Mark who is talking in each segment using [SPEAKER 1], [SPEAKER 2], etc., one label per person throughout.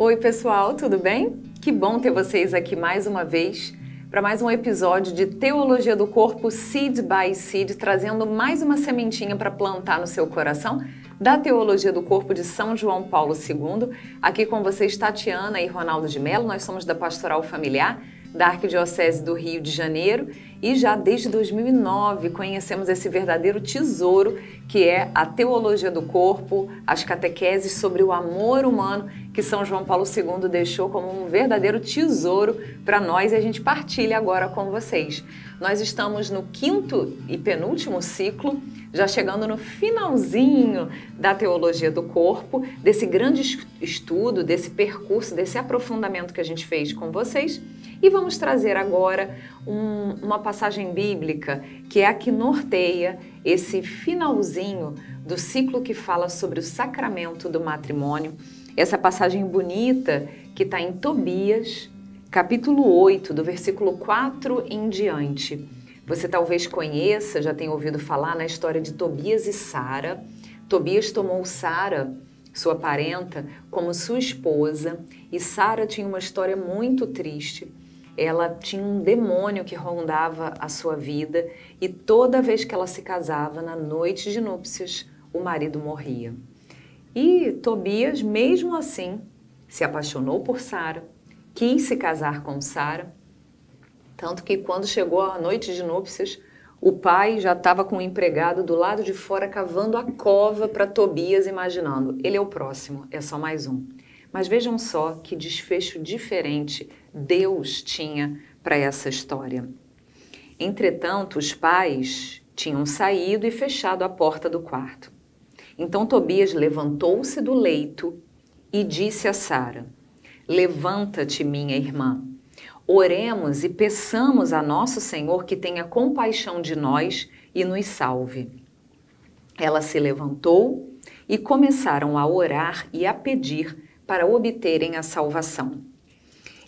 [SPEAKER 1] Oi pessoal, tudo bem? Que bom ter vocês aqui mais uma vez para mais um episódio de Teologia do Corpo Seed by Seed, trazendo mais uma sementinha para plantar no seu coração da Teologia do Corpo de São João Paulo II. Aqui com vocês Tatiana e Ronaldo de Mello, nós somos da Pastoral Familiar da Arquidiocese do Rio de Janeiro e já desde 2009 conhecemos esse verdadeiro tesouro que é a Teologia do Corpo, as catequeses sobre o amor humano que São João Paulo II deixou como um verdadeiro tesouro para nós e a gente partilha agora com vocês. Nós estamos no 5º e penúltimo ciclo, já chegando no finalzinho da Teologia do Corpo, desse grande estudo, desse percurso, desse aprofundamento que a gente fez com vocês. E vamos trazer agora uma passagem bíblica que é a que norteia esse finalzinho do ciclo que fala sobre o sacramento do matrimônio. Essa passagem bonita que está em Tobias, capítulo 8, do versículo 4 em diante. Você talvez conheça, já tenha ouvido falar na história de Tobias e Sara. Tobias tomou Sara, sua parenta, como sua esposa, e Sara tinha uma história muito triste. Ela tinha um demônio que rondava a sua vida e toda vez que ela se casava, na noite de núpcias, o marido morria. E Tobias, mesmo assim, se apaixonou por Sara, quis se casar com Sara, tanto que quando chegou a noite de núpcias, o pai já estava com o empregado do lado de fora cavando a cova para Tobias, imaginando, ele é o próximo, é só mais um. Mas vejam só que desfecho diferente Deus tinha para essa história. Entretanto, os pais tinham saído e fechado a porta do quarto. Então Tobias levantou-se do leito e disse a Sara: "Levanta-te, minha irmã. Oremos e peçamos a nosso Senhor que tenha compaixão de nós e nos salve." Ela se levantou e começaram a orar e a pedir para obterem a salvação.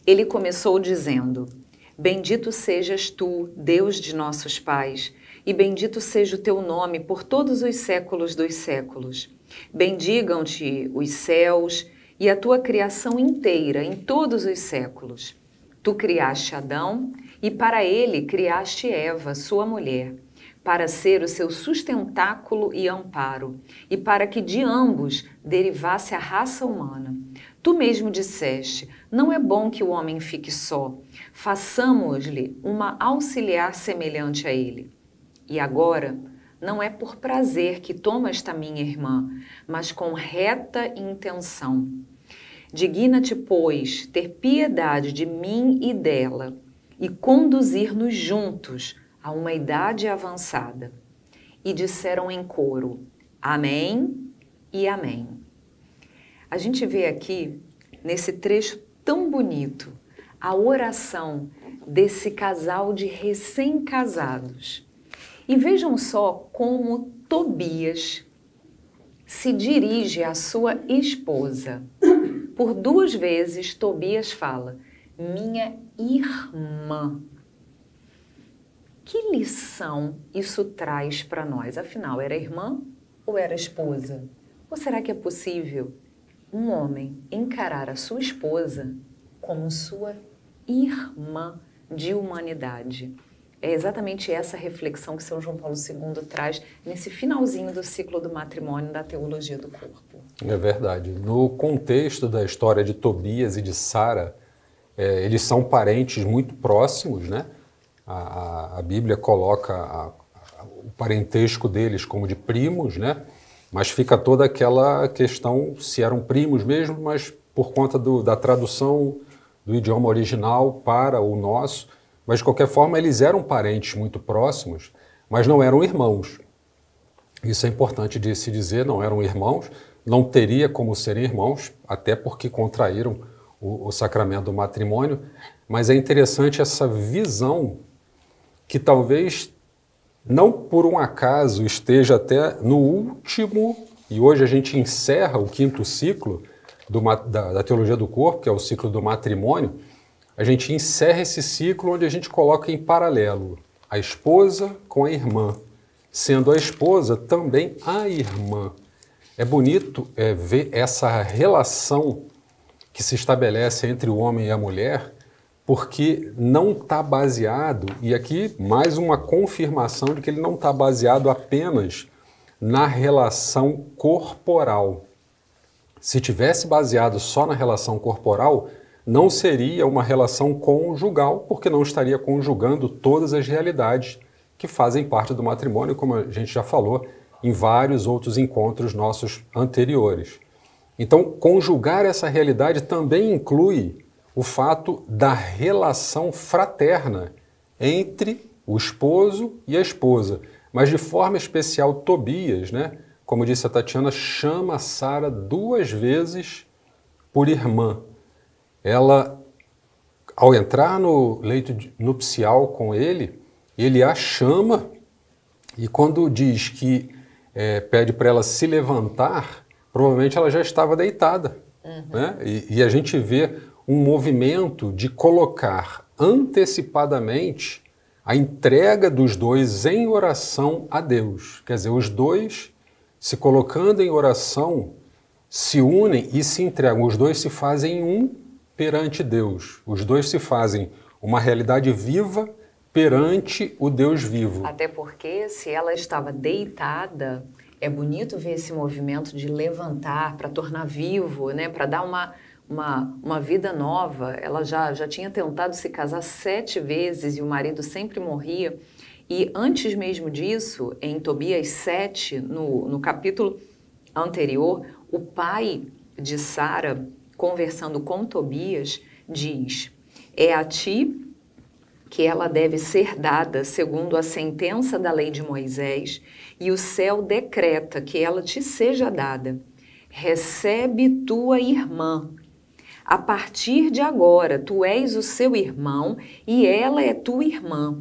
[SPEAKER 1] Ele começou dizendo: "Bendito sejas tu, Deus de nossos pais, e bendito seja o teu nome por todos os séculos dos séculos. Bendigam-te os céus e a tua criação inteira em todos os séculos. Tu criaste Adão e para ele criaste Eva, sua mulher, para ser o seu sustentáculo e amparo, e para que de ambos derivasse a raça humana. Tu mesmo disseste, não é bom que o homem fique só, façamos-lhe uma auxiliar semelhante a ele. E agora, não é por prazer que toma esta minha irmã, mas com reta intenção. Digna-te, pois, ter piedade de mim e dela, e conduzir-nos juntos a uma idade avançada." E disseram em coro: "Amém e amém." A gente vê aqui, nesse trecho tão bonito, a oração desse casal de recém-casados. E vejam só como Tobias se dirige à sua esposa. Por 2 vezes, Tobias fala: "minha irmã." Que lição isso traz para nós? Afinal, era irmã ou era esposa? Ou será que é possível um homem encarar a sua esposa como sua irmã de humanidade? É exatamente essa reflexão que São João Paulo II traz nesse finalzinho do ciclo do matrimônio da Teologia do Corpo.
[SPEAKER 2] É verdade. No contexto da história de Tobias e de Sara, eles são parentes muito próximos, né? A Bíblia coloca o parentesco deles como de primos, né? Mas fica toda aquela questão se eram primos mesmo, mas por conta da tradução do idioma original para o nosso. Mas de qualquer forma eles eram parentes muito próximos, mas não eram irmãos. Isso é importante de se dizer, não eram irmãos, não teria como serem irmãos, até porque contraíram o sacramento do matrimônio, mas é interessante essa visão que talvez não por um acaso esteja até no último, e hoje a gente encerra o 5º ciclo da Teologia do Corpo, que é o ciclo do matrimônio. A gente encerra esse ciclo onde a gente coloca em paralelo a esposa com a irmã, sendo a esposa também a irmã. É bonito ver essa relação que se estabelece entre o homem e a mulher, porque não está baseado, e aqui mais uma confirmação de que ele não está baseado apenas na relação corporal. Se tivesse baseado só na relação corporal, não seria uma relação conjugal, porque não estaria conjugando todas as realidades que fazem parte do matrimônio, como a gente já falou em vários outros encontros nossos anteriores. Então, conjugar essa realidade também inclui o fato da relação fraterna entre o esposo e a esposa. Mas de forma especial, Tobias, né, como disse a Tatiana, chama Sara 2 vezes por irmã. Ela, ao entrar no leito nupcial com ele a chama, e quando diz que pede para ela se levantar, provavelmente ela já estava deitada. Né? E a gente vê um movimento de colocar antecipadamente a entrega dos dois em oração a Deus. Quer dizer, os dois se colocando em oração se unem e se entregam. Os dois se fazem um perante Deus. Os dois se fazem uma realidade viva perante o Deus vivo.
[SPEAKER 1] Até porque, se ela estava deitada, é bonito ver esse movimento de levantar para tornar vivo, né? Para dar uma vida nova. Ela já tinha tentado se casar 7 vezes e o marido sempre morria. E antes mesmo disso, em Tobias 7, no capítulo anterior, o pai de Sara, conversando com Tobias, diz: é a ti que ela deve ser dada segundo a sentença da lei de Moisés, e o céu decreta que ela te seja dada. Recebe tua irmã. A partir de agora, tu és o seu irmão e ela é tua irmã.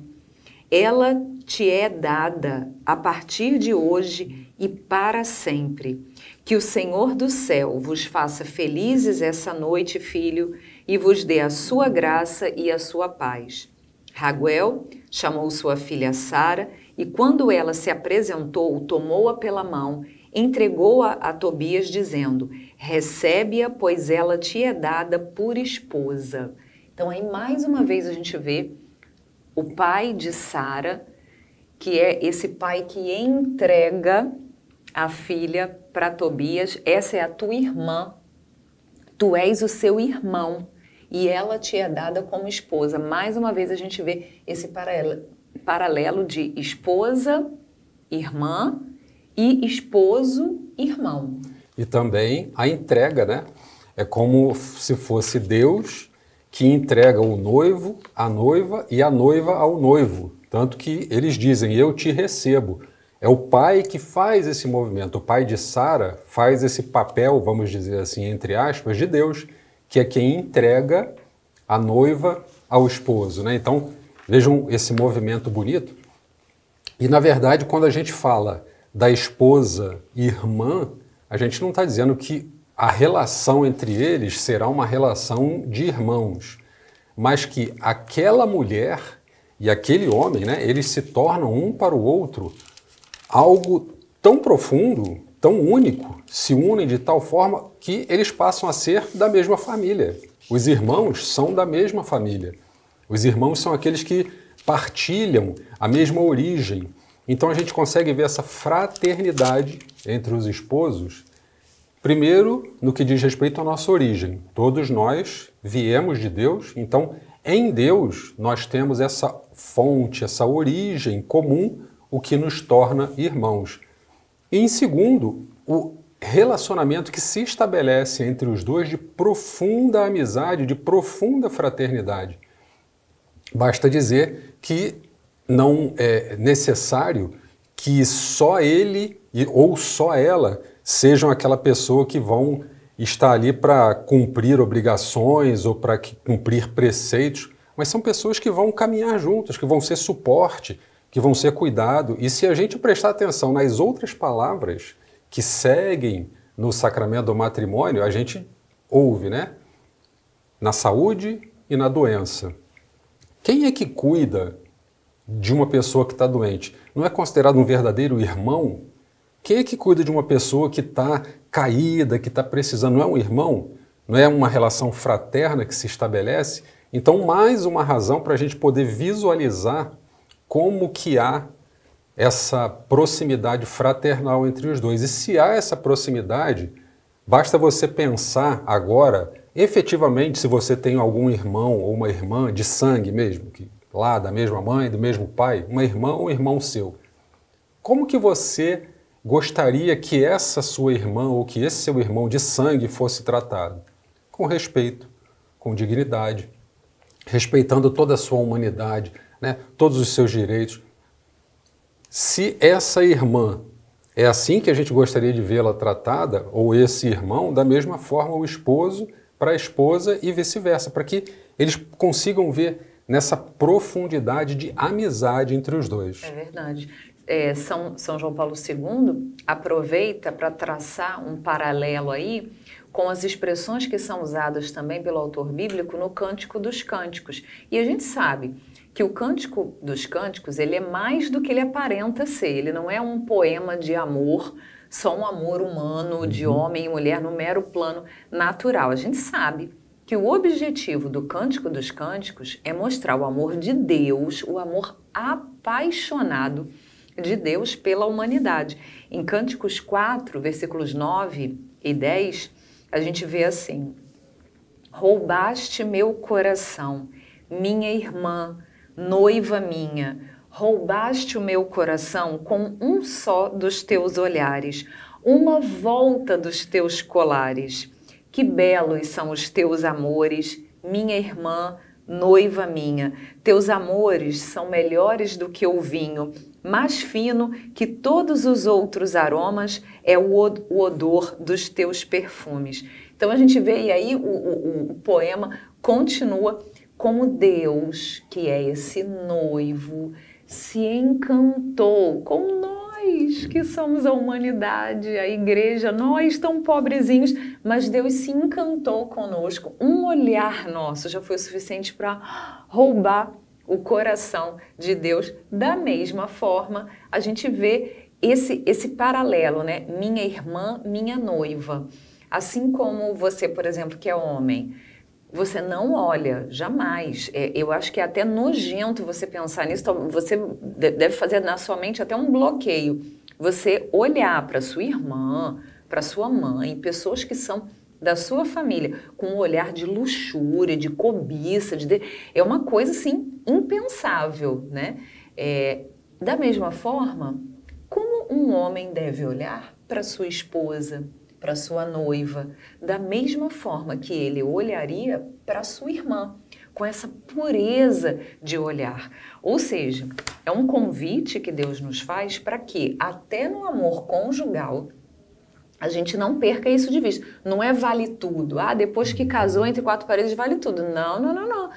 [SPEAKER 1] Ela te é dada a partir de hoje e para sempre. Que o Senhor do céu vos faça felizes essa noite, filho, e vos dê a sua graça e a sua paz. Raguel chamou sua filha Sara e, quando ela se apresentou, tomou-a pela mão, entregou-a a Tobias, dizendo: recebe-a, pois ela te é dada por esposa. Então, aí mais uma vez a gente vê o pai de Sara, que é esse pai que entrega a filha para Tobias. Essa é a tua irmã, tu és o seu irmão e ela te é dada como esposa. Mais uma vez a gente vê esse paralelo de esposa, irmã e esposo, irmão.
[SPEAKER 2] E também a entrega, né? É como se fosse Deus que entrega o noivo à noiva e a noiva ao noivo. Tanto que eles dizem, eu te recebo. É o pai que faz esse movimento. O pai de Sara faz esse papel, vamos dizer assim, entre aspas, de Deus, que é quem entrega a noiva ao esposo, né? Então, vejam esse movimento bonito. E, na verdade, quando a gente fala da esposa e irmã, a gente não está dizendo que a relação entre eles será uma relação de irmãos, mas que aquela mulher e aquele homem, né, eles se tornam um para o outro algo tão profundo, tão único, se unem de tal forma que eles passam a ser da mesma família. Os irmãos são da mesma família. Os irmãos são aqueles que partilham a mesma origem. Então a gente consegue ver essa fraternidade entre os esposos. Primeiro, no que diz respeito à nossa origem. Todos nós viemos de Deus, então em Deus nós temos essa fonte, essa origem comum, o que nos torna irmãos. E em segundo, o relacionamento que se estabelece entre os dois de profunda amizade, de profunda fraternidade. Basta dizer que não é necessário que só ele ou só ela sejam aquela pessoa que vão estar ali para cumprir obrigações ou para cumprir preceitos, mas são pessoas que vão caminhar juntas, que vão ser suporte, que vão ser cuidado. E se a gente prestar atenção nas outras palavras que seguem no sacramento do matrimônio, a gente ouve, né? Na saúde e na doença. Quem é que cuida de uma pessoa que está doente? Não é considerado um verdadeiro irmão? Quem é que cuida de uma pessoa que está caída, que está precisando? Não é um irmão? não é uma relação fraterna que se estabelece? Então, mais uma razão para a gente poder visualizar como que há essa proximidade fraternal entre os dois. E se há essa proximidade, basta você pensar agora, efetivamente, se você tem algum irmão ou uma irmã de sangue mesmo, que lá da mesma mãe, do mesmo pai, uma irmã ou um irmão seu. Como que você gostaria que essa sua irmã ou que esse seu irmão de sangue fosse tratado? Com respeito, com dignidade, respeitando toda a sua humanidade, né, todos os seus direitos. Se essa irmã é assim que a gente gostaria de vê-la tratada, ou esse irmão, da mesma forma o esposo para a esposa e vice-versa, para que eles consigam ver nessa profundidade de amizade entre os dois.
[SPEAKER 1] É verdade. São João Paulo II aproveita para traçar um paralelo aí com as expressões que são usadas também pelo autor bíblico no Cântico dos Cânticos. E a gente sabe que o Cântico dos Cânticos, ele é mais do que ele aparenta ser. Ele não é um poema de amor, só um amor humano de homem e mulher no mero plano natural. A gente sabe que o objetivo do Cântico dos Cânticos é mostrar o amor de Deus, o amor apaixonado de Deus pela humanidade. Em Cânticos 4, versículos 9 e 10, a gente vê assim: roubaste meu coração, minha irmã, noiva minha, roubaste o meu coração com um só dos teus olhares, uma volta dos teus colares. Que belos são os teus amores, minha irmã, noiva minha. Teus amores são melhores do que o vinho, mais fino que todos os outros aromas é o odor dos teus perfumes. Então a gente vê, e aí o poema continua como Deus, que é esse noivo, se encantou com nós, que somos a humanidade, a igreja, nós tão pobrezinhos, mas Deus se encantou conosco. Um olhar nosso já foi o suficiente para roubar o coração de Deus. Da mesma forma, a gente vê esse paralelo, né? Minha irmã, minha noiva. Assim como você, por exemplo, que é homem, você não olha, jamais. Eu acho que é até nojento você pensar nisso. Você deve fazer na sua mente até um bloqueio. Você olhar para sua irmã, para sua mãe, pessoas que são da sua família, com um olhar de luxúria, de cobiça, é uma coisa, assim, impensável, né? Da mesma forma, como um homem deve olhar para sua esposa, para sua noiva, da mesma forma que ele olharia para sua irmã, com essa pureza de olhar. Ou seja, é um convite que Deus nos faz para que, até no amor conjugal, a gente não perca isso de vista. Não é vale tudo. Depois que casou entre quatro paredes, vale tudo. Não, não, não, não.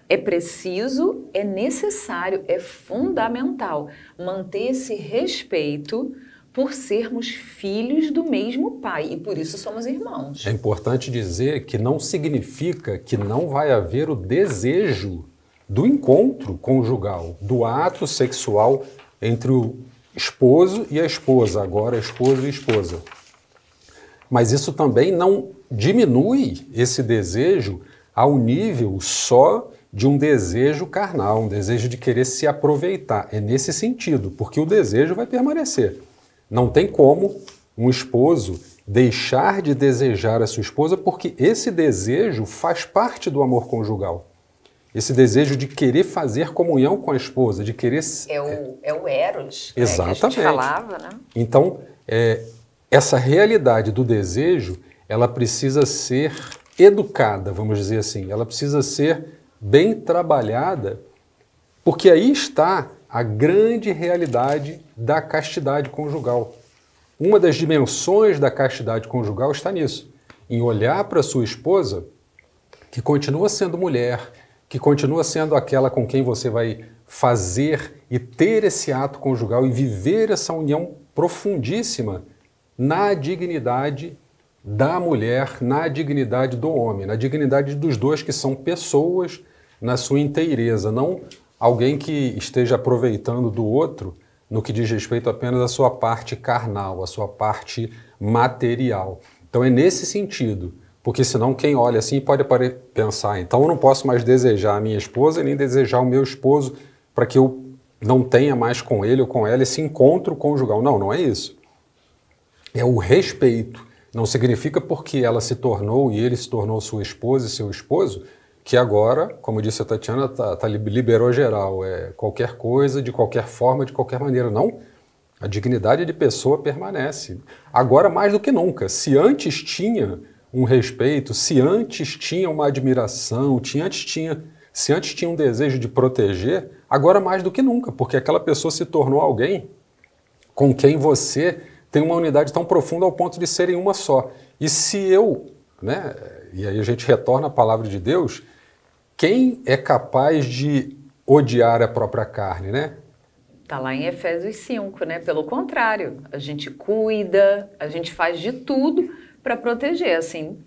[SPEAKER 1] É preciso, é necessário, é fundamental manter esse respeito por sermos filhos do mesmo pai, e por isso somos irmãos.
[SPEAKER 2] É importante dizer que não significa que não vai haver o desejo do encontro conjugal, do ato sexual entre o esposo e a esposa, agora esposo e esposa. Mas isso também não diminui esse desejo ao nível só de um desejo carnal, um desejo de querer se aproveitar. É nesse sentido, porque o desejo vai permanecer. Não tem como um esposo deixar de desejar a sua esposa, porque esse desejo faz parte do amor conjugal. Esse desejo de querer fazer comunhão com a esposa, de querer...
[SPEAKER 1] É o eros,
[SPEAKER 2] exatamente,
[SPEAKER 1] que a gente falava, né?
[SPEAKER 2] Então, essa realidade do desejo, ela precisa ser educada, vamos dizer assim. Ela precisa ser bem trabalhada, porque aí está a grande realidade da castidade conjugal. Uma das dimensões da castidade conjugal está nisso, em olhar para sua esposa, que continua sendo mulher, que continua sendo aquela com quem você vai fazer e ter esse ato conjugal e viver essa união profundíssima na dignidade da mulher, na dignidade do homem, na dignidade dos dois que são pessoas na sua inteireza, não alguém que esteja aproveitando do outro no que diz respeito apenas à sua parte carnal, à sua parte material. Então é nesse sentido, Porque senão quem olha assim pode pensar, então eu não posso mais desejar a minha esposa nem desejar o meu esposo para que eu não tenha mais com ele ou com ela esse encontro conjugal. Não, não é isso. É o respeito. Não significa porque ela se tornou e ele se tornou sua esposa e seu esposo, que agora, como disse a Tatiana, liberou geral. Qualquer coisa, de qualquer forma, de qualquer maneira. Não. A dignidade de pessoa permanece. Agora mais do que nunca. Se antes tinha um respeito, se antes tinha uma admiração, se antes tinha um desejo de proteger, agora mais do que nunca, porque aquela pessoa se tornou alguém com quem você tem uma unidade tão profunda ao ponto de serem uma só. E se eu, né, e aí a gente retorna à palavra de Deus, quem é capaz de odiar a própria carne, né?
[SPEAKER 1] Está lá em Efésios 5, né? Pelo contrário, a gente cuida, a gente faz de tudo para proteger, assim,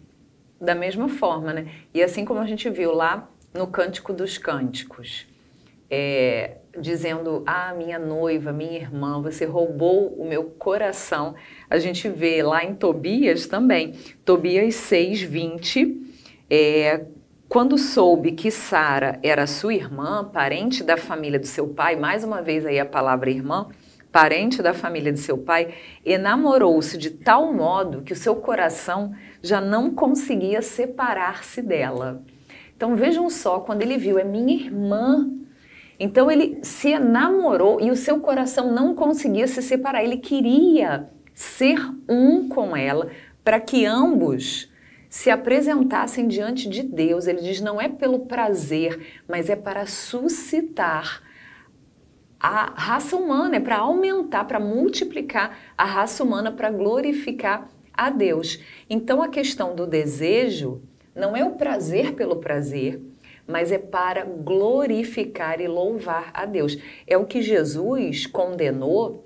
[SPEAKER 1] da mesma forma, né? E assim como a gente viu lá no Cântico dos Cânticos, dizendo, minha noiva, minha irmã, você roubou o meu coração. A gente vê lá em Tobias também, Tobias 6:20, quando soube que Sara era sua irmã, parente da família do seu pai, mais uma vez aí a palavra irmã, parente da família de seu pai, enamorou-se de tal modo que o seu coração já não conseguia separar-se dela. Então vejam só, quando ele viu, é minha irmã. Então ele se enamorou e o seu coração não conseguia se separar. Ele queria ser um com ela para que ambos se apresentassem diante de Deus. Ele diz, não é pelo prazer, mas é para suscitar a raça humana, é para aumentar, para multiplicar a raça humana, para glorificar a Deus. Então a questão do desejo não é o prazer pelo prazer, mas é para glorificar e louvar a Deus. É o que Jesus condenou,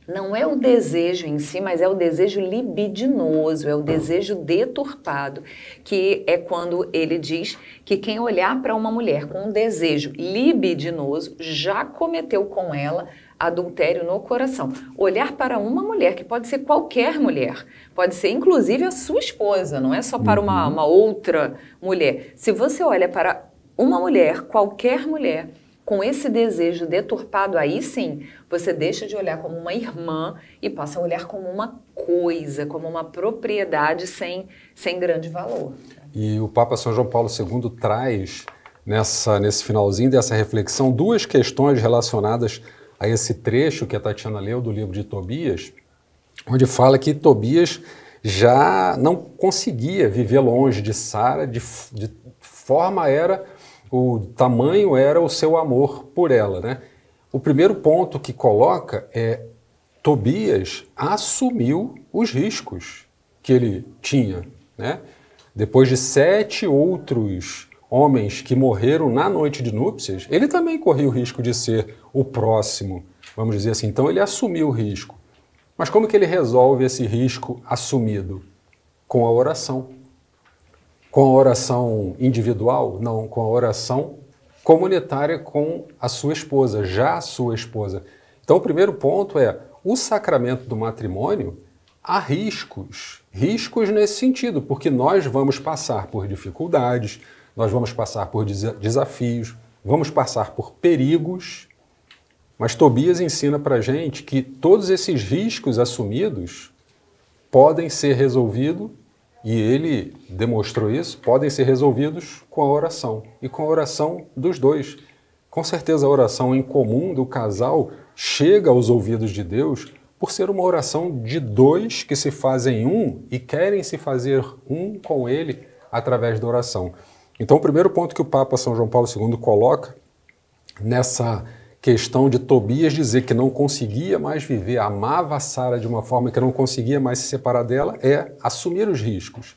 [SPEAKER 1] não é o desejo em si, mas é o desejo libidinoso, é o desejo deturpado, que é quando ele diz que quem olhar para uma mulher com um desejo libidinoso já cometeu com ela adultério no coração. Olhar para uma mulher, que pode ser qualquer mulher, pode ser inclusive a sua esposa, não é só para uma outra mulher. Se você olha para uma mulher, qualquer mulher, com esse desejo deturpado, aí sim, você deixa de olhar como uma irmã e passa a olhar como uma coisa, como uma propriedade sem grande valor.
[SPEAKER 2] E o Papa São João Paulo II traz, nesse finalzinho dessa reflexão, duas questões relacionadas a esse trecho que a Tatiana leu do livro de Tobias, onde fala que Tobias já não conseguia viver longe de Sara, de forma o tamanho era o seu amor por ela, né? O primeiro ponto que coloca é Tobias assumiu os riscos que ele tinha, né? Depois de 7 outros homens que morreram na noite de núpcias, ele também corria o risco de ser o próximo, vamos dizer assim. Então ele assumiu o risco. Mas como que ele resolve esse risco assumido? Com a oração. Com a oração individual? Não, com a oração comunitária com a sua esposa, já a sua esposa. Então o primeiro ponto é, o sacramento do matrimônio há riscos nesse sentido, porque nós vamos passar por dificuldades, nós vamos passar por desafios, vamos passar por perigos, mas Tobias ensina para a gente que todos esses riscos assumidos podem ser resolvidos, e ele demonstrou isso, podem ser resolvidos com a oração, e com a oração dos dois. Com certeza a oração em comum do casal chega aos ouvidos de Deus por ser uma oração de dois que se fazem um e querem se fazer um com ele através da oração. Então, o primeiro ponto que o Papa São João Paulo II coloca nessa questão de Tobias dizer que não conseguia mais viver, amava a Sara de uma forma que não conseguia mais se separar dela, é assumir os riscos.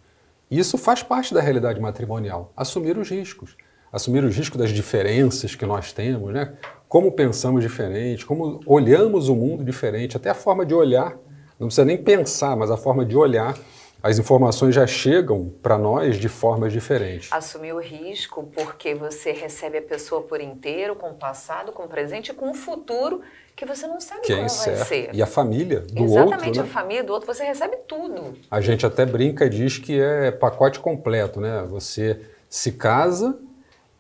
[SPEAKER 2] Isso faz parte da realidade matrimonial, assumir os riscos das diferenças que nós temos, né? Como pensamos diferente, como olhamos o mundo diferente, até a forma de olhar, não precisa nem pensar, mas a forma de olhar, as informações já chegam para nós de formas diferentes.
[SPEAKER 1] Assumir o risco porque você recebe a pessoa por inteiro, com o passado, com o presente e com o futuro que você não sabe
[SPEAKER 2] que
[SPEAKER 1] como
[SPEAKER 2] é
[SPEAKER 1] vai
[SPEAKER 2] incerto.
[SPEAKER 1] ser.
[SPEAKER 2] E a família do
[SPEAKER 1] Exatamente,
[SPEAKER 2] outro,
[SPEAKER 1] a
[SPEAKER 2] né?
[SPEAKER 1] família do outro, você recebe tudo.
[SPEAKER 2] A gente até brinca e diz que é pacote completo, né? Você se casa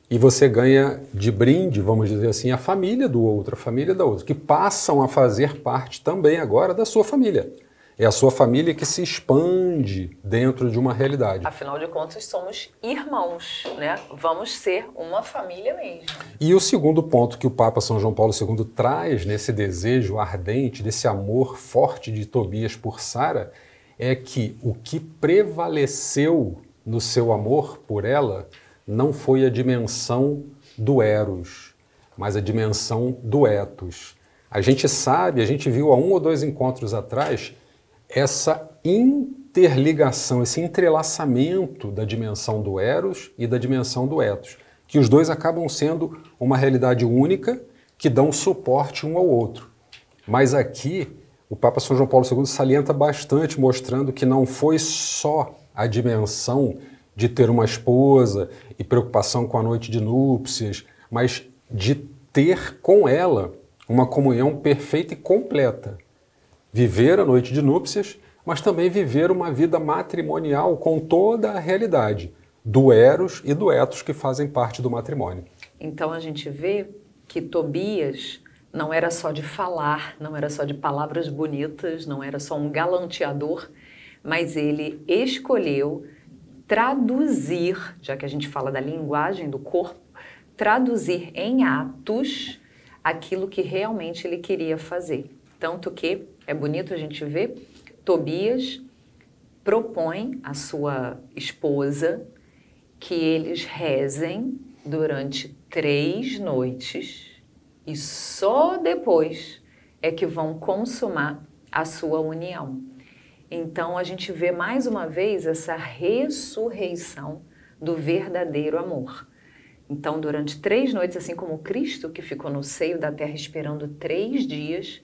[SPEAKER 2] e você ganha de brinde, vamos dizer assim, a família do outro, a família da outra, que passam a fazer parte também agora da sua família. É a sua família que se expande dentro de uma realidade.
[SPEAKER 1] Afinal de contas, somos irmãos, né? Vamos ser uma família mesmo.
[SPEAKER 2] E o segundo ponto que o Papa São João Paulo II traz nesse desejo ardente, desse amor forte de Tobias por Sara, é que o que prevaleceu no seu amor por ela não foi a dimensão do eros, mas a dimensão do ethos. A gente sabe, a gente viu há 1 ou 2 encontros atrás, essa interligação, esse entrelaçamento da dimensão do eros e da dimensão do ethos, que os dois acabam sendo uma realidade única que dão suporte um ao outro. Mas aqui, o Papa São João Paulo II salienta bastante, mostrando que não foi só a dimensão de ter uma esposa e preocupação com a noite de núpcias, mas de ter com ela uma comunhão perfeita e completa. Viver a noite de núpcias, mas também viver uma vida matrimonial com toda a realidade do eros e do ethos que fazem parte do matrimônio.
[SPEAKER 1] Então a gente vê que Tobias não era só de falar, não era só de palavras bonitas, não era só um galanteador, mas ele escolheu traduzir, já que a gente fala da linguagem do corpo, traduzir em atos aquilo que realmente ele queria fazer. Tanto que é bonito a gente ver, Tobias propõe à sua esposa que eles rezem durante 3 noites e só depois é que vão consumar a sua união. Então a gente vê mais uma vez essa ressurreição do verdadeiro amor. Então durante 3 noites, assim como Cristo que ficou no seio da terra esperando 3 dias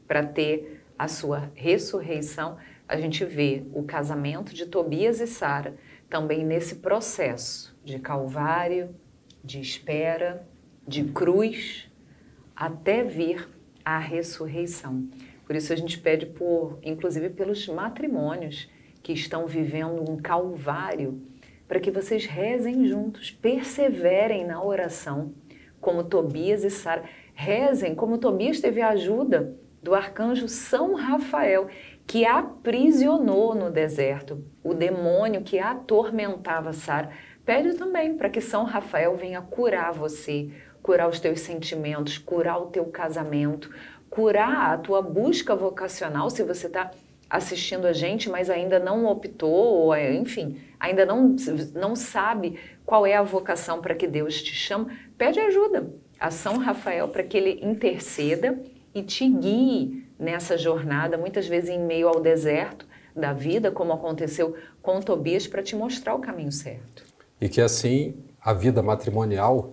[SPEAKER 1] para ter a sua ressurreição, a gente vê o casamento de Tobias e Sara também nesse processo de calvário, de espera, de cruz, até vir a ressurreição. Por isso a gente pede, inclusive pelos matrimônios que estão vivendo um calvário, para que vocês rezem juntos, perseverem na oração, como Tobias e Sara. Rezem como Tobias teve a ajuda do arcanjo São Rafael, que aprisionou no deserto o demônio que atormentava Sara. Pede também para que São Rafael venha curar você, curar os teus sentimentos, curar o teu casamento, curar a tua busca vocacional, se você está assistindo a gente, mas ainda não optou, ou enfim, ainda não sabe qual é a vocação para que Deus te chama, pede ajuda a São Rafael para que ele interceda e te guie nessa jornada, muitas vezes em meio ao deserto da vida, como aconteceu com Tobias, para te mostrar o caminho certo.
[SPEAKER 2] E que assim a vida matrimonial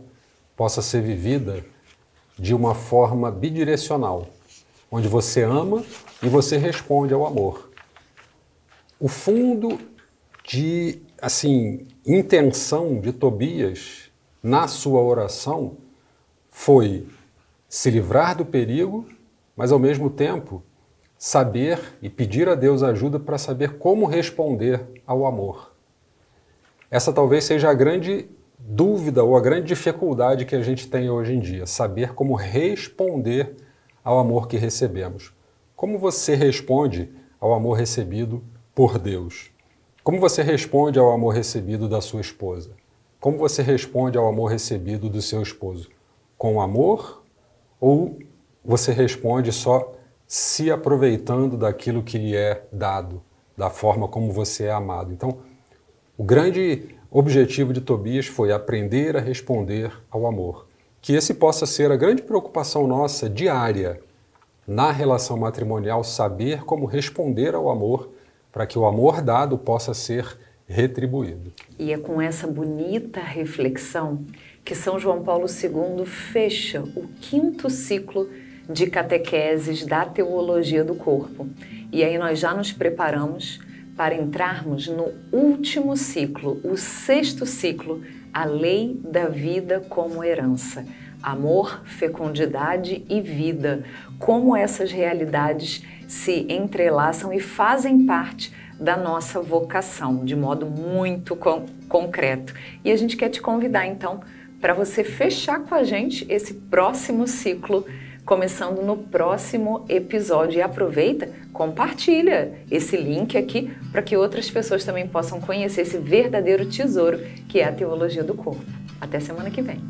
[SPEAKER 2] possa ser vivida de uma forma bidirecional, onde você ama e você responde ao amor. O fundo de, intenção de Tobias na sua oração foi se livrar do perigo, mas ao mesmo tempo saber e pedir a Deus ajuda para saber como responder ao amor. Essa talvez seja a grande dúvida ou a grande dificuldade que a gente tem hoje em dia, saber como responder ao amor que recebemos. Como você responde ao amor recebido por Deus? Como você responde ao amor recebido da sua esposa? Como você responde ao amor recebido do seu esposo? Com amor ou você responde só se aproveitando daquilo que lhe é dado, da forma como você é amado? Então, o grande objetivo de Tobias foi aprender a responder ao amor. Que esse possa ser a grande preocupação nossa diária na relação matrimonial, saber como responder ao amor para que o amor dado possa ser retribuído.
[SPEAKER 1] E é com essa bonita reflexão que São João Paulo II fecha o 5º ciclo de catequeses da teologia do corpo. E aí nós já nos preparamos para entrarmos no último ciclo, o 6º ciclo, a lei da vida como herança. Amor, fecundidade e vida. Como essas realidades se entrelaçam e fazem parte da nossa vocação, de modo muito concreto. E a gente quer te convidar, então, para você fechar com a gente esse próximo ciclo, começando no próximo episódio. E aproveita, compartilha esse link aqui para que outras pessoas também possam conhecer esse verdadeiro tesouro que é a teologia do corpo. Até semana que vem.